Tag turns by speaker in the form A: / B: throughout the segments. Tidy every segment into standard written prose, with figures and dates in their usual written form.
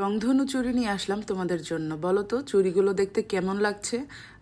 A: রংধনু চুড়ি নিয়ে আসলাম তোমাদের জন্য। বলো তো চুড়িগুলো দেখতে কেমন লাগছে?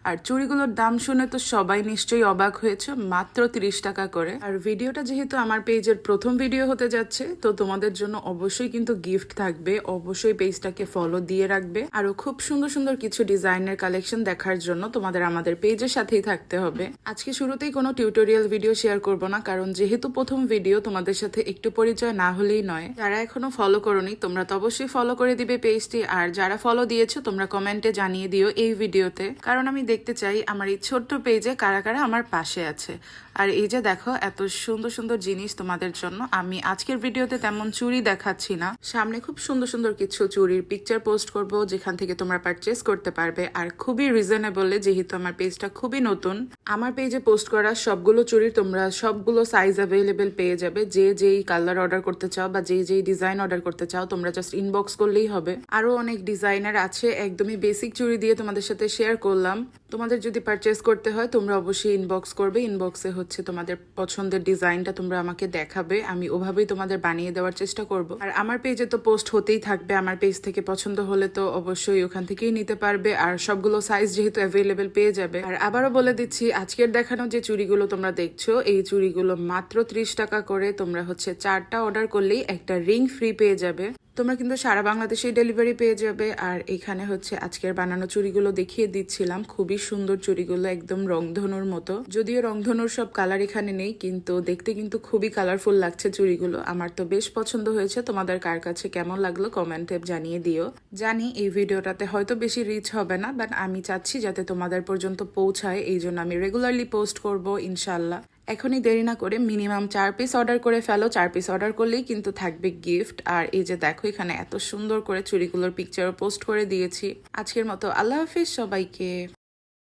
A: আর চুড়িগুলোর দাম শুনে তো সবাই নিশ্চয়ই অবাক হয়েছে, মাত্র 30 টাকা করে। আর ভিডিওটা যেহেতু আমার পেজের প্রথম ভিডিও হতে যাচ্ছে, তো তোমাদের জন্য অবশ্যই কিন্তু গিফট থাকবে। অবশ্যই পেজটাকে ফলো দিয়ে রাখবে। আরো খুব সুন্দর সুন্দর কিছু ডিজাইনের কালেকশন দেখার জন্য তোমাদের আমাদের পেজের সাথেই থাকতে হবে। আজকে শুরুতেই কোনো টিউটোরিয়াল ভিডিও শেয়ার করব না, কারণ যেহেতু প্রথম ভিডিও, তোমাদের সাথে একটু পরিচয় না হলেই নয়। যারা এখনো ফলো করোনি তোমরা তো অবশ্যই ফলো করে দিবে পেজটি, আর যারা ফলো দিয়েছো তোমরা কমেন্টে জানিয়ে দিও এই ভিডিওতে, কারণ আমি দেখতে চাই আমার এই ছোট্ট পেজে কারা কারা আমার পাশে আছে। আর এই যে দেখো এত সুন্দর সুন্দর জিনিস তোমাদের জন্য। আমি আজকের ভিডিওতে তেমন চুড়ি দেখাচ্ছি না, সামনে খুব সুন্দর সুন্দর কিছু চুড়ির পিকচার পোস্ট করব যেখান থেকে তোমরা পারচেস করতে পারবে, আর খুবই রিজনেবলে। যেহেতু আমার পেজটা খুবই নতুন, আমার পেজে পোস্ট করা সবগুলো চুড়ির তোমরা সবগুলো সাইজ অ্যাভেলেবেল পেয়ে যাবে। যে যেই কালার অর্ডার করতে চাও বা যে যেই ডিজাইন অর্ডার করতে চাও তোমরা জাস্ট ইনবক্স করলেই হবে। আরো অনেক ডিজাইনার আছে, একদমই বেসিক চুড়ি দিয়ে তোমাদের সাথে শেয়ার করলাম। তোমাদের যদি পারচেস করতে হয় তোমরা অবশ্যই ইনবক্স করবে। ইনবক্সে হচ্ছে তোমাদের পছন্দের ডিজাইনটা তোমরা আমাকে দেখাবে, আমি ওভাবেই তোমাদের বানিয়ে দেওয়ার চেষ্টা করব। আর আমার পেজে তো পোস্ট হতেই থাকবে, আমার পেজ থেকে পছন্দ হলে তো অবশ্যই ওখান থেকেই নিতে পারবে। আর সবগুলো সাইজ যেহেতু অ্যাভেলেবেল পেয়ে যাবে। আর আবারও বলে দিচ্ছি, আজকের দেখানো যে চুড়িগুলো তোমরা দেখছো এই চুড়িগুলো মাত্র 30 টাকা করে। তোমরা হচ্ছে 4টা অর্ডার করলেই একটা রিং ফ্রি পেয়ে যাবে। তোমরা কিন্তু সারা বাংলাদেশেই ডেলিভারি পেয়ে যাবে। আর এখানে হচ্ছে আজকের বানানো চুড়িগুলো দেখিয়ে দিচ্ছিলাম, খুবই সুন্দর চুড়িগুলো, একদম রংধনুর মতো। যদিও রংধনুর সব কালার এখানে নেই, কিন্তু দেখতে কিন্তু খুবই কালারফুল লাগছে চুড়িগুলো। আমার তো বেশ পছন্দ হয়েছে। তোমাদের কার কাছে কেমন লাগলো কমেন্টে জানিয়ে দিও। জানি এই ভিডিওটাতে হয়তো বেশি রিচ হবে না, বাট আমি চাচ্ছি যাতে তোমাদের পর্যন্ত পৌঁছায়, এই জন্য আমি রেগুলারলি পোস্ট করব ইনশাল্লাহ। এখনই দেরি না করে মিনিমাম 4 পিস অর্ডার করে ফেলো। 4 পিস অর্ডার করলেই কিন্তু থাকবে গিফট। আর এই যে দেখো এখানে এত সুন্দর করে চুড়িগুলোর পিকচারও পোস্ট করে দিয়েছি। আজকের মতো আল্লাহ হাফিজ সবাইকে।